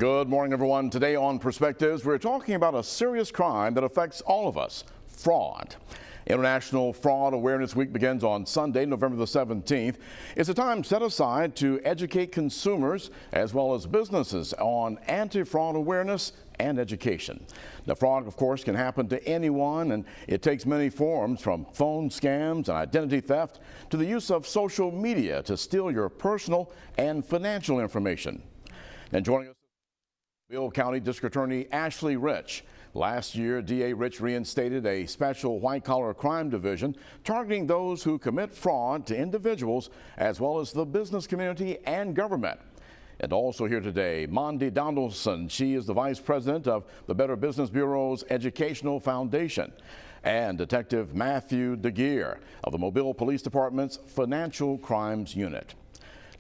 Good morning, everyone. Today on Perspectives, we're talking about a serious crime that affects all of us, fraud. International Fraud Awareness Week begins on Sunday, November the 17th. It's a time set aside to educate consumers as well as businesses on anti-fraud awareness and education. Now, fraud, of course, can happen to anyone, and it takes many forms, from phone scams and identity theft to the use of social media to steal your personal and financial information. And joining us, Mobile County District Attorney Ashley Rich. Last year, DA Rich reinstated a special white-collar crime division targeting those who commit fraud to individuals as well as the business community and government. And also here today, Mondi Donaldson. She is the Vice President of the Better Business Bureau's Educational Foundation. And Detective Matthew DeGeer of the Mobile Police Department's Financial Crimes Unit.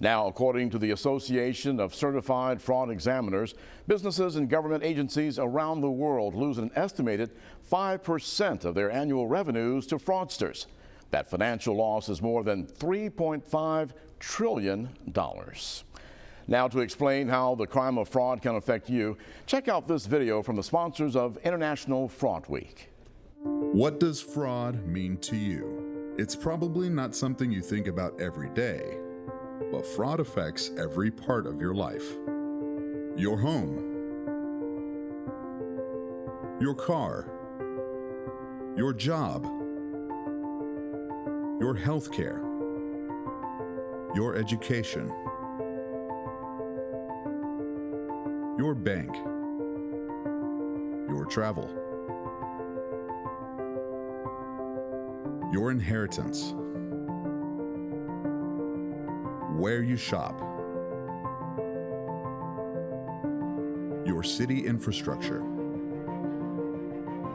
Now, according to the Association of Certified Fraud Examiners, businesses and government agencies around the world lose an estimated 5% of their annual revenues to fraudsters. That financial loss is more than $3.5 trillion. Now, to explain how the crime of fraud can affect you, check out this video from the sponsors of International Fraud Week. What does fraud mean to you? It's probably not something you think about every day. But fraud affects every part of your life. Your home, your car, your job, your health care, your education, your bank, your travel, your inheritance, where you shop, your city infrastructure.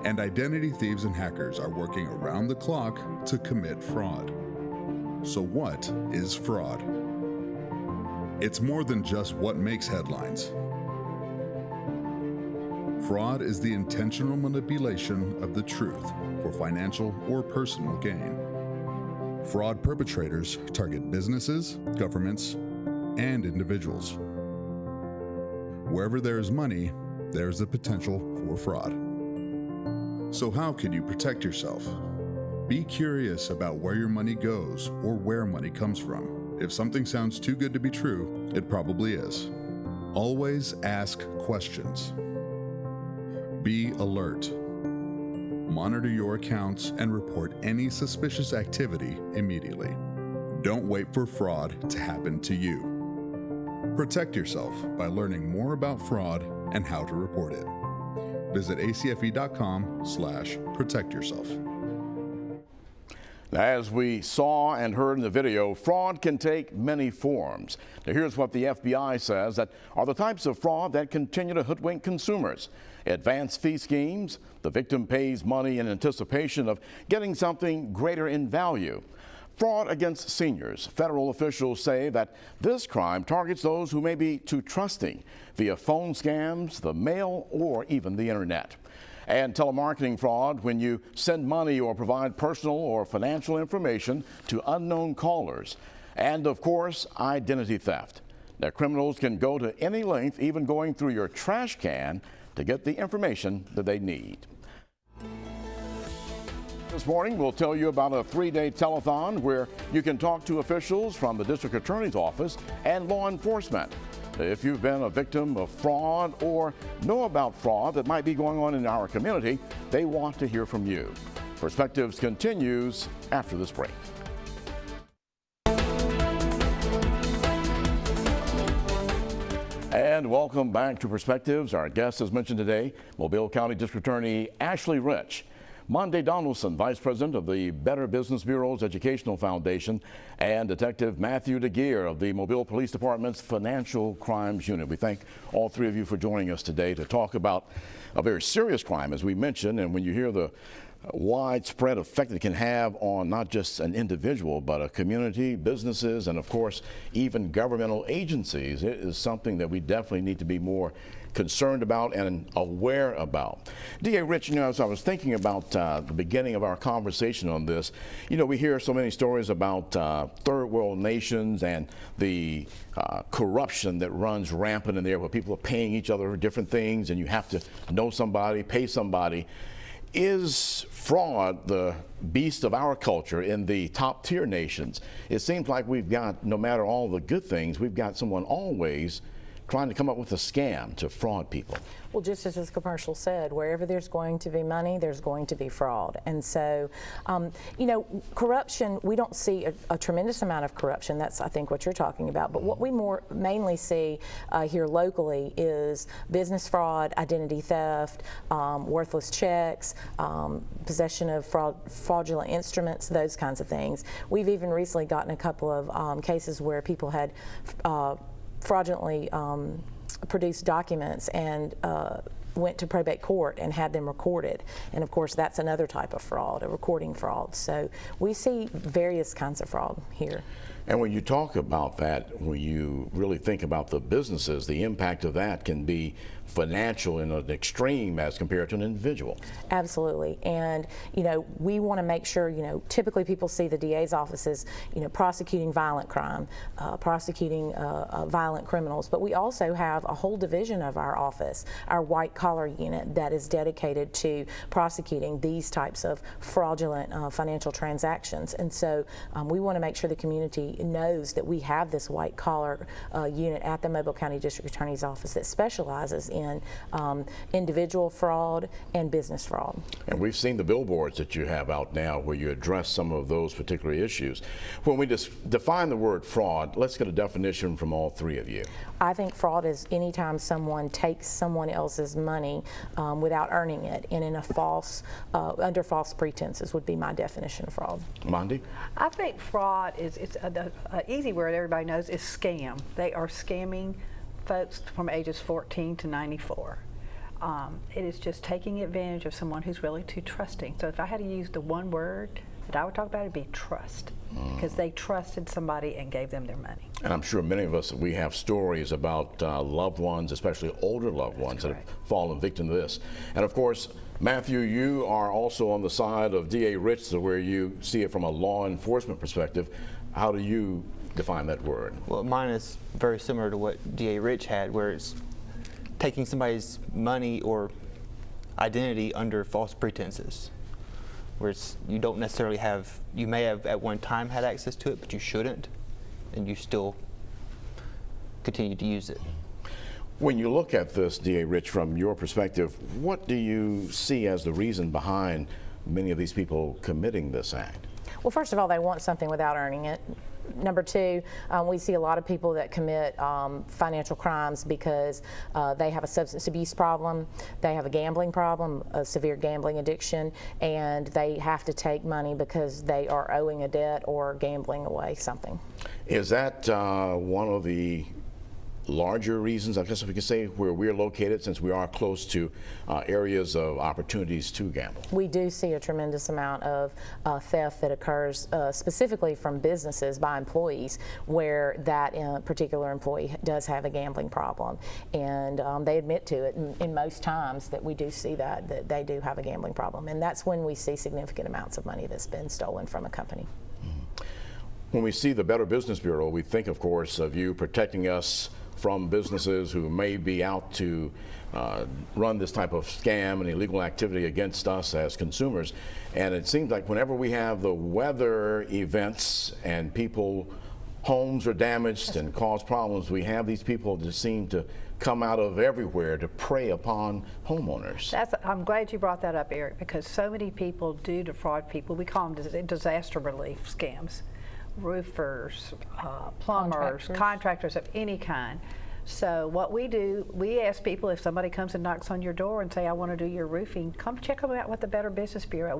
And identity thieves and hackers are working around the clock to commit fraud. So what is fraud? It's more than just what makes headlines. Fraud is the intentional manipulation of the truth for financial or personal gain. Fraud perpetrators target businesses, governments, and individuals. Wherever there is money, there is the potential for fraud. So how can you protect yourself? Be curious about where your money goes or where money comes from. If something sounds too good to be true, it probably is. Always ask questions. Be alert. Monitor your accounts and report any suspicious activity immediately. Don't wait for fraud to happen to you. Protect yourself by learning more about fraud and how to report it. Visit acfe.com/protect yourself. As we saw and heard in the video, fraud can take many forms. Now, here's what the FBI says that are the types of fraud that continue to hoodwink consumers. Advance fee schemes, the victim pays money in anticipation of getting something greater in value. Fraud against seniors. Federal officials say that this crime targets those who may be too trusting via phone scams, the mail, or even the internet. And telemarketing fraud, when you send money or provide personal or financial information to unknown callers. And of course, identity theft. Now, criminals can go to any length, even going through your trash can, to get the information that they need. This morning, we'll tell you about a 3-day telethon where you can talk to officials from the district attorney's office and law enforcement. If you've been a victim of fraud or know about fraud that might be going on in our community, they want to hear from you. Perspectives continues after this break. And welcome back to Perspectives. Our guest, as mentioned today, Mobile County District Attorney Ashley Rich. Mondi Donaldson, Vice President of the Better Business Bureau's Educational Foundation, and Detective Matthew DeGeer of the Mobile Police Department's Financial Crimes Unit. We thank all three of you for joining us today to talk about a very serious crime, as we mentioned. And when you hear the widespread effect it can have on not just an individual, but a community, businesses, and of course, even governmental agencies, it is something that we definitely need to be more concerned about and aware about. D.A. Rich, as I was thinking about the beginning of our conversation on this, we hear so many stories about third world nations and the corruption that runs rampant in there, where people are paying each other for different things and you have to know somebody, pay somebody. Is fraud the beast of our culture in the top tier nations? It seems like we've got, no matter all the good things, we've got someone always trying to come up with a scam to fraud people. Well, just as this commercial said, wherever there's going to be money, there's going to be fraud. And so, corruption, we don't see a tremendous amount of corruption. That's, I think, what you're talking about. But what we mainly see here locally is business fraud, identity theft, worthless checks, possession of fraudulent instruments, those kinds of things. We've even recently gotten a couple of cases where people had fraudulently produced documents and went to probate court and had them recorded. And of course, that's another type of fraud, a recording fraud. So we see various kinds of fraud here. And when you talk about that, when you really think about the businesses, the impact of that can be financial in an extreme as compared to an individual. Absolutely. And, we want to make sure, typically people see the DA's offices, prosecuting violent crime, prosecuting violent criminals, but we also have a whole division of our office, our white collar unit, that is dedicated to prosecuting these types of fraudulent financial transactions. And so we want to make sure the community knows that we have this white collar unit at the Mobile County District Attorney's Office that specializes in individual fraud and business fraud. And we've seen the billboards that you have out now where you address some of those particular issues. When we just define the word fraud, let's get a definition from all three of you. I think fraud is anytime someone takes someone else's money without earning it and in a under false pretenses would be my definition of fraud. Mondi? I think fraud is an easy word everybody knows is scam. They are scamming folks from ages 14 to 94. It is just taking advantage of someone who's really too trusting. So if I had to use the one word that I would talk about, it'd be trust, because they trusted somebody and gave them their money. And I'm sure many of us, we have stories about loved ones, especially older loved ones, that have fallen victim to this. And of course, Matthew, you are also on the side of D.A. Rich, so where you see it from a law enforcement perspective. How do you define that word? Well, mine is very similar to what D.A. Rich had, where it's taking somebody's money or identity under false pretenses, where you don't necessarily have, you may have at one time had access to it, but you shouldn't, and you still continue to use it. When you look at this, D.A. Rich, from your perspective, what do you see as the reason behind many of these people committing this act? Well, first of all, they want something without earning it. Number two, we see a lot of people that commit financial crimes because they have a substance abuse problem, they have a gambling problem, a severe gambling addiction, and they have to take money because they are owing a debt or gambling away something. Is that one of the larger reasons, I guess if we could say, where we're located, since we are close to areas of opportunities to gamble? We do see a tremendous amount of theft that occurs specifically from businesses by employees, where that particular employee does have a gambling problem, and they admit to it in most times that we do see that they do have a gambling problem, and that's when we see significant amounts of money that's been stolen from a company. When we see the Better Business Bureau, we think, of course, of you protecting us from businesses who may be out to run this type of scam and illegal activity against us as consumers. And it seems like whenever we have the weather events and homes are damaged and cause problems, we have these people that seem to come out of everywhere to prey upon homeowners. I'm glad you brought that up, Eric, because so many people do defraud people. We call them disaster relief scams. Roofers, plumbers, contractors of any kind. So what we do, we ask people if somebody comes and knocks on your door and say, I want to do your roofing, come check them out with the Better Business Bureau.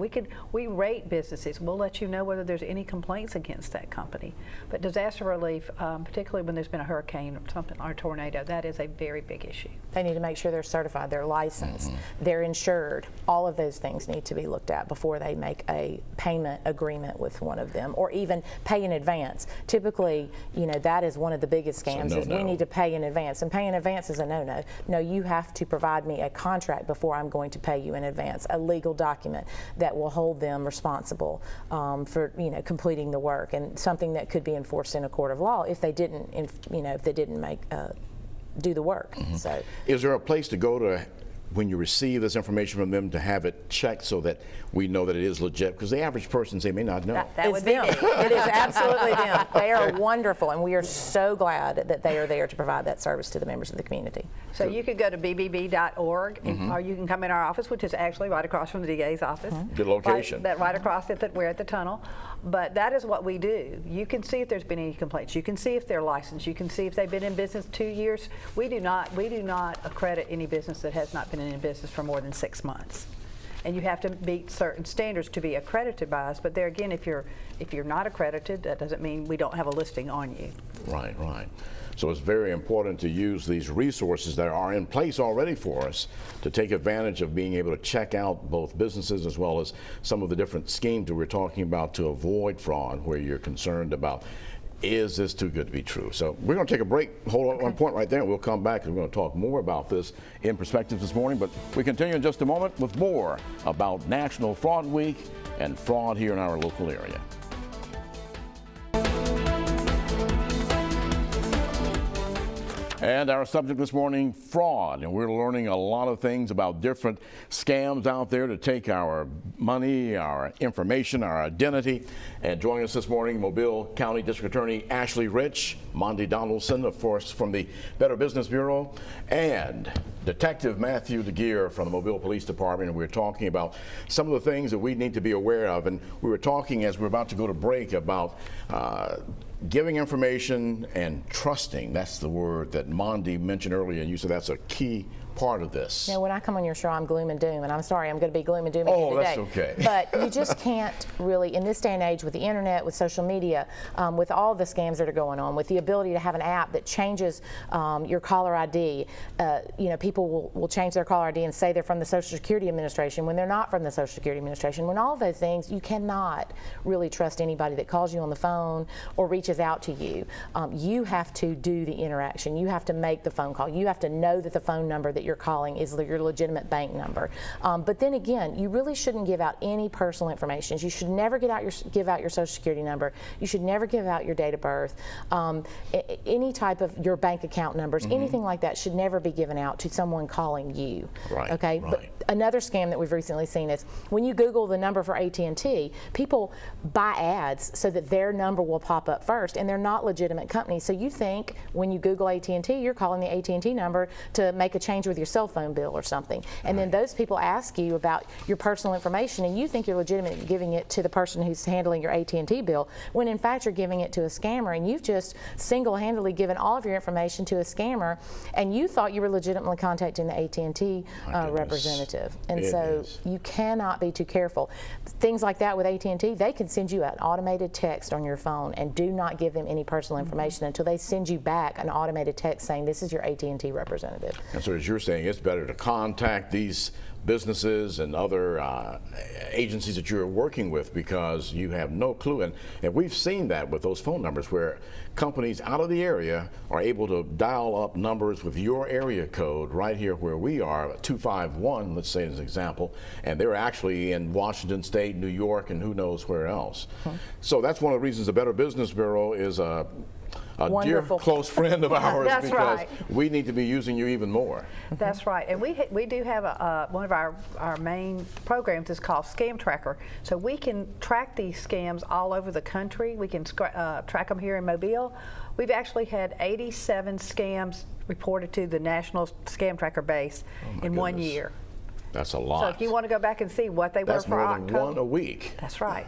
We rate businesses. We'll let you know whether there's any complaints against that company. But disaster relief, particularly when there's been a hurricane or something, or a tornado, that is a very big issue. They need to make sure they're certified, they're licensed, they're insured. All of those things need to be looked at before they make a payment agreement with one of them, or even pay in advance. Typically, you know, that is one of the biggest scams, is we need to pay in advance. And pay in advance is a no-no. No, you have to provide me a contract before I'm going to pay you in advance, a legal document that will hold them responsible for, you know, completing the work, and something that could be enforced in a court of law if they didn't, if they didn't make do the work. So, is there a place to go to when you receive this information from them to have it checked so that we know that it is legit? Because the average person, they may not know. That it's would be them. me. It is absolutely them. They are wonderful, and we are so glad that they are there to provide that service to the members of the community. So you could go to bbb.org, or you can come in our office, which is actually right across from the DA's office. Good location. Right across it, we're at the tunnel. But that is what we do. You can see if there's been any complaints. You can see if they're licensed. You can see if they've been in business 2 years. We do not accredit any business that has not been in business for more than 6 months. And you have to meet certain standards to be accredited by us. But there again, if you're not accredited, that doesn't mean we don't have a listing on you. Right, right. So it's very important to use these resources that are in place already for us to take advantage of being able to check out both businesses as well as some of the different schemes that we're talking about to avoid fraud, where you're concerned about, is this too good to be true? So we're going to take a break. Hold on one point right there, and we'll come back and we're going to talk more about this in Perspectives this morning. But we continue in just a moment with more about National Fraud Week and fraud here in our local area. And our subject this morning, fraud. And we're learning a lot of things about different scams out there to take our money, our information, our identity. And joining us this morning, Mobile County District Attorney Ashley Rich, Monty Donaldson, of course, from the Better Business Bureau, and Detective Matthew DeGeer from the Mobile Police Department. And we're talking about some of the things that we need to be aware of. And we were talking as we're about to go to break about giving information and trusting. That's the word that Mondi mentioned earlier, and you said that's a key part of this. When I come on your show, I'm gloom and doom, and I'm sorry, I'm going to be gloom and doom again today. That's okay. But you just can't really, in this day and age, with the internet, with social media, with all the scams that are going on, with the ability to have an app that changes your caller ID. You know, people will change their caller ID and say they're from the Social Security Administration when they're not from the Social Security Administration. When all of those things, you cannot really trust anybody that calls you on the phone or reaches out to you. You have to do the interaction. You have to make the phone call. You have to know that the phone number that you're calling is your legitimate bank number. But then again, you really shouldn't give out any personal information. You should never give out your Social Security number. You should never give out your date of birth. Any type of your bank account numbers, anything like that should never be given out to someone calling you. Right. Okay. Right. But another scam that we've recently seen is when you Google the number for AT&T, people buy ads so that their number will pop up first, and they're not legitimate companies. So you think when you Google AT&T, you're calling the AT&T number to make a change with your cell phone bill or something. And then those people ask you about your personal information, and you think you're legitimate giving it to the person who's handling your AT&T bill, when in fact you're giving it to a scammer, and you've just single-handedly given all of your information to a scammer, and you thought you were legitimately contacting the AT&T representative. And so you cannot be too careful. Things like that with AT&T, they can send you an automated text on your phone, and do not give them any personal information until they send you back an automated text saying this is your AT&T representative. And so as you're saying, it's better to contact these businesses and other agencies that you're working with, because you have no clue. And we've seen that with those phone numbers where companies out of the area are able to dial up numbers with your area code right here where we are, 251, let's say as an example, and they're actually in Washington State, New York, and who knows where else. So that's one of the reasons the Better Business Bureau is a Wonderful. dear close friend of ours. That's because right. we need to be using you even more. That's right. And we do have one of our main programs is called Scam Tracker. So we can track these scams all over the country. We can track them here in Mobile. We've actually had 87 scams reported to the National Scam Tracker base in 1 year. That's a lot. So if you want to go back and see what they were for more October. than one a week. That's right.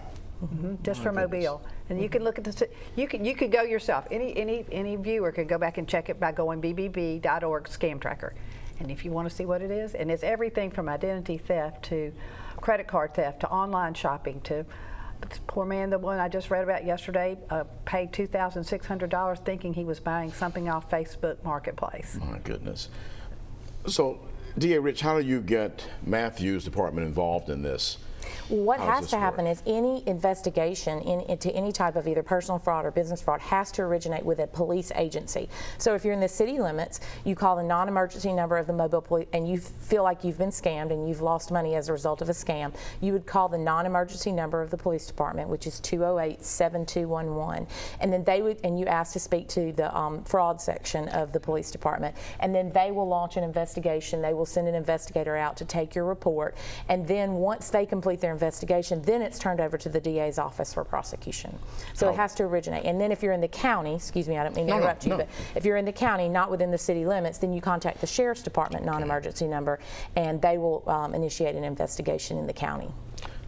just for Mobile. And you can look at this. You could go yourself. Any viewer could go back and check it by going bbb.org scam tracker. And if you want to see what it is, and it's everything from identity theft to credit card theft to online shopping to this poor man, the one I just read about yesterday, paid $2,600 thinking he was buying something off Facebook Marketplace. My goodness. So, DA Rich, how do you get Matthew's department involved in this? What How does has this to happen work? is any investigation into any type of either personal fraud or business fraud has to originate with a police agency. So if you're in the city limits, you call the non-emergency number of the mobile police and you feel like you've been scammed and you've lost money as a result of a scam, you would call the non-emergency number of the police department, which is 208-7211. And then you ask to speak to the fraud section of the police department. And then they will launch an investigation. They will send an investigator out to take your report. And then once they complete their investigation, then it's turned over to the DA's office for prosecution. So it has to originate. And then if you're in the county, excuse me, I don't mean to interrupt you, but if you're in the county, not within the city limits, then you contact the sheriff's department non-emergency number, and they will initiate an investigation in the county.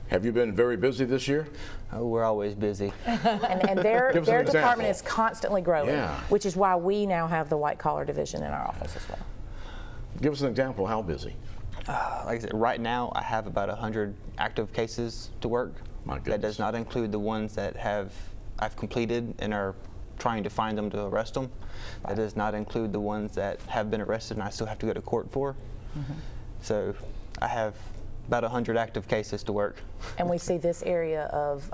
Have you been very busy this year? Oh, we're always busy. And their Give us an department example. is constantly growing, Yeah. which is why we now have the white collar division in our office as well. Give us an example. How busy? Like I said, right now I have about 100 active cases to work. My That goodness. does not include the ones that I've completed and are trying to find them to arrest them. That does not include the ones that have been arrested and I still have to go to court for. So I have about 100 active cases to work. And we see this area of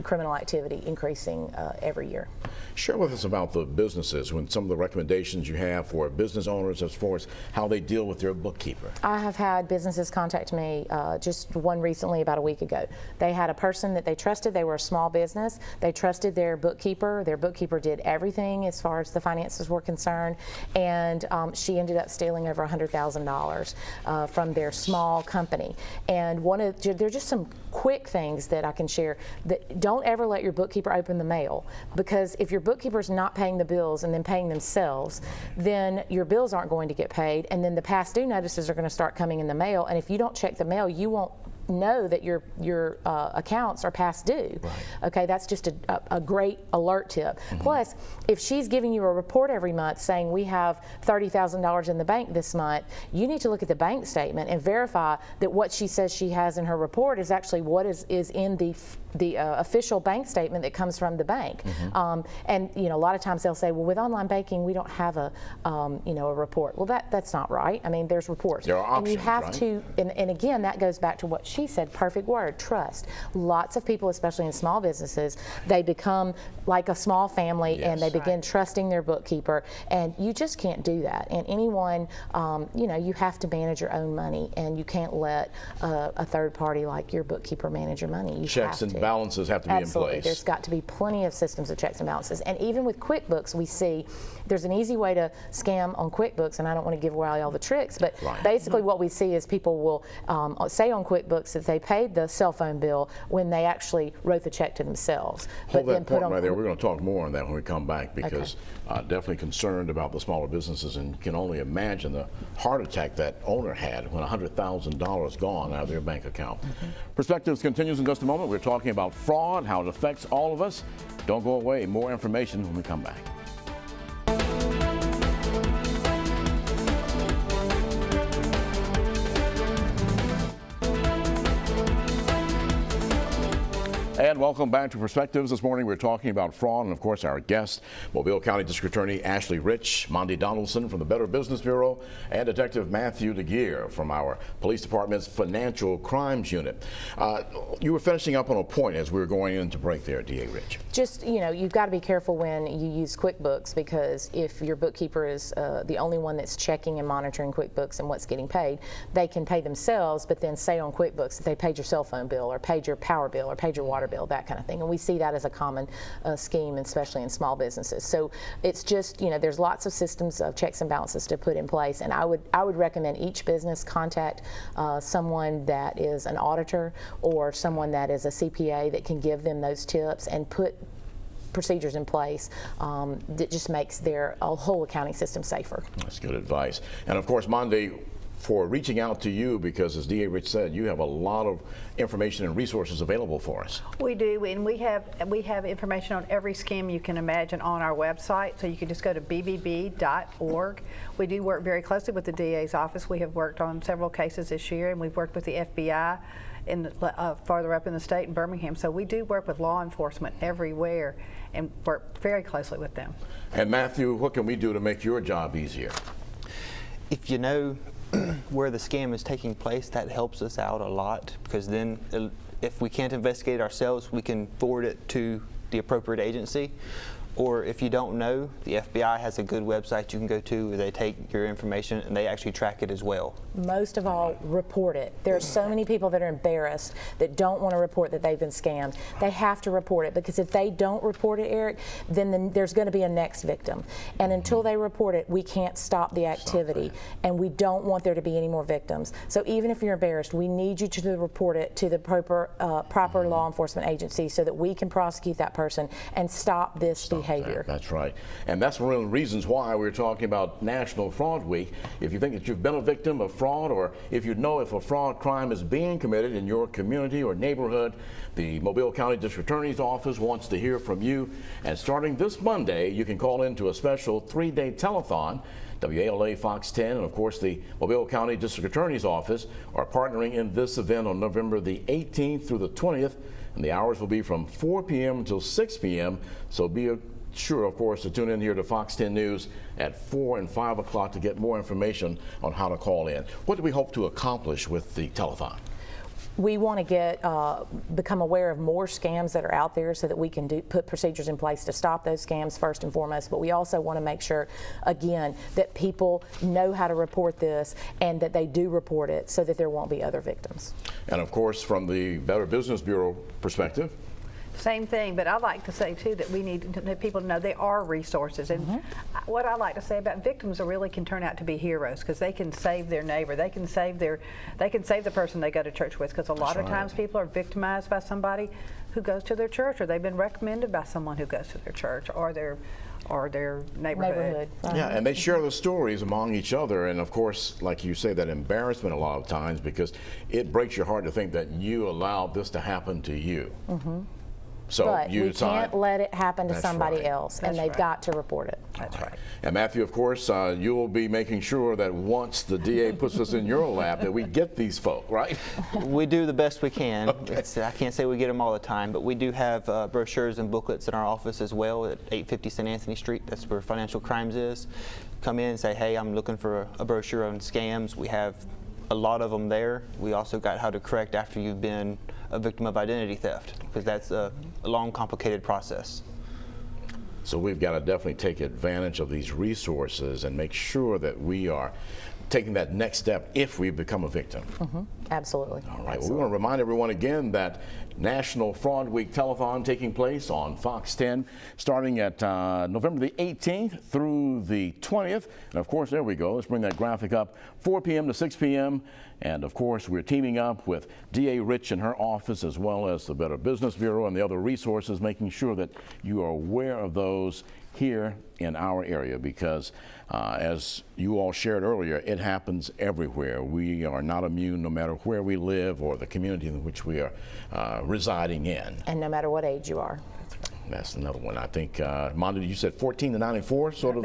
criminal activity increasing every year. Share with us about the businesses, when some of the recommendations you have for business owners as far as how they deal with their bookkeeper. I have had businesses contact me, just one recently about a week ago. They had a person that they trusted. They were a small business. They trusted their bookkeeper. Their bookkeeper did everything as far as the finances were concerned, and she ended up stealing over $100,000 from their small company. And there are just some quick things that I can share. That don't ever let your bookkeeper open the mail, because if your bookkeeper's not paying the bills and then paying themselves, then your bills aren't going to get paid, and then the past due notices are going to start coming in the mail, and if you don't check the mail, you won't know that your accounts are past due. Right. Okay, that's just a great alert tip. Plus, if she's giving you a report every month saying we have $30,000 in the bank this month, you need to look at the bank statement and verify that what she says she has in her report is actually what is in the official bank statement that comes from the bank. And a lot of times they'll say, well, with online banking we don't have a report. Well, that's not right. I mean, there's reports. There are and you options, have right? to, and again, that goes back to what she said, perfect word, trust. Lots of people, especially in small businesses, they become like a small family and they begin trusting their bookkeeper, and you just can't do that. And anyone, you have to manage your own money, and you can't let a third party like your bookkeeper manage your money. You Checks have and to. balances have to be Absolutely. in place. There's got to be plenty of systems of checks and balances. And even with QuickBooks, we see there's an easy way to scam on QuickBooks, and I don't want to give away all the tricks, but basically what we see is people will say on QuickBooks that they paid the cell phone bill when they actually wrote the check to themselves. Hold but that point right there. We're going to talk more on that when we come back, because definitely concerned about the smaller businesses, and can only imagine the heart attack that owner had when $100,000 gone out of their bank account. Perspectives continues in just a moment. We're talking about fraud, how it affects all of us. Don't go away. More information when we come back. And welcome back to Perspectives. This morning we're talking about fraud, and of course our guest, Mobile County District Attorney Ashley Rich, Monty Donaldson from the Better Business Bureau, and Detective Matthew DeGeer from our Police Department's Financial Crimes Unit. You were finishing up on a point as we were going into break there, DA Rich. Just, you've got to be careful when you use QuickBooks, because if your bookkeeper is the only one that's checking and monitoring QuickBooks and what's getting paid, they can pay themselves, but then say on QuickBooks that they paid your cell phone bill or paid your power bill or paid your water bill, that kind of thing. And we see that as a common scheme, especially in small businesses. So it's just, there's lots of systems of checks and balances to put in place. And I would recommend each business contact someone that is an auditor or someone that is a CPA that can give them those tips and put procedures in place that just makes their whole accounting system safer. That's good advice. And of course, Monday, for reaching out to you, because as DA Rich said, you have a lot of information and resources available for us. We do, and we have information on every scam you can imagine on our website, so you can just go to bbb.org. We do work very closely with the DA's office. We have worked on several cases this year, and we've worked with the FBI farther up in the state in Birmingham. So we do work with law enforcement everywhere and work very closely with them. And Matthew, what can we do to make your job easier? If you know where the scam is taking place, that helps us out a lot, because then if we can't investigate ourselves, we can forward it to the appropriate agency. Or if you don't know, the FBI has a good website you can go to where they take your information and they actually track it as well. Most of all, report it. There are so many people that are embarrassed that don't want to report that they've been scammed. They have to report it, because if they don't report it, Eric, then there's going to be a next victim. And until they report it, we can't stop the activity. And we don't want there to be any more victims. So even if you're embarrassed, we need you to report it to the proper law enforcement agency so that we can prosecute that person and stop this behavior. That's right. And that's one of the reasons why we're talking about National Fraud Week. If you think that you've been a victim of fraud, or if you know if a fraud crime is being committed in your community or neighborhood, the Mobile County District Attorney's Office wants to hear from you. And starting this Monday, you can call into a special 3-day telethon. WALA, Fox 10, and of course the Mobile County District Attorney's Office are partnering in this event on November the 18th through the 20th. And the hours will be from 4 p.m. until 6 p.m. So be sure, of course, to tune in here to Fox 10 News at 4 and 5 o'clock to get more information on how to call in. What do we hope to accomplish with the telethon? We want to become aware of more scams that are out there so that we can put procedures in place to stop those scams first and foremost. But we also want to make sure, again, that people know how to report this and that they do report it so that there won't be other victims. And of course, from the Better Business Bureau perspective, same thing, but I like to say too that we need people to know there are resources, and what I like to say about victims really can turn out to be heroes, because they can save their neighbor, they can save the person they go to church with, because a lot of times people are victimized by somebody who goes to their church, or they've been recommended by someone who goes to their church or their neighborhood. Yeah, and they share the stories among each other, and of course, like you say, that embarrassment a lot of times, because it breaks your heart to think that you allowed this to happen to you. So but we can't let it happen to somebody else, and they've got to report it. That's right. And Matthew, of course, you will be making sure that once the DA puts this in your lap, that we get these folk, right? We do the best we can. I can't say we get them all the time, but we do have brochures and booklets in our office as well at 850 St. Anthony Street. That's where Financial Crimes is. Come in and say, hey, I'm looking for a brochure on scams. We have a lot of them there. We also got how to correct after you've been a victim of identity theft, because that's a long, complicated process. So we've got to definitely take advantage of these resources and make sure that we are taking that next step if we become a victim. Absolutely. All right. Well, we want to remind everyone again that National Fraud Week telethon taking place on Fox 10 starting at November the 18th through the 20th. And of course, there we go. Let's bring that graphic up. 4 p.m. to 6 p.m. And of course, we're teaming up with DA Rich and her office, as well as the Better Business Bureau and the other resources, making sure that you are aware of those here in our area, because as you all shared earlier, it happens everywhere. We are not immune, no matter where we live or the community in which we are residing in. And no matter what age you are. That's another one. I think, Mondo, you said 14 to 94, sort of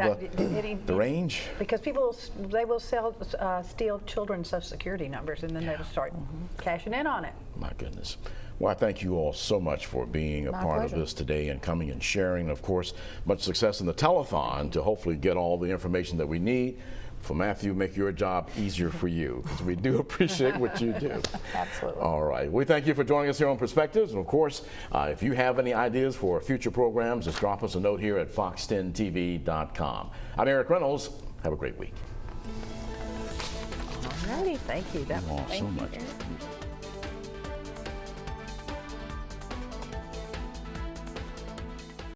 the range? Because people, they will steal children's Social Security numbers, and then they will start cashing in on it. My goodness. Well, I thank you all so much for being a part of this today and coming and sharing. Of course, much success in the telethon to hopefully get all the information that we need. For Matthew, make your job easier for you, because we do appreciate what you do. Absolutely. All right. We thank you for joining us here on Perspectives. And of course, if you have any ideas for future programs, just drop us a note here at fox10tv.com. I'm Eric Reynolds. Have a great week. All righty. Thank you. Thank you all so much.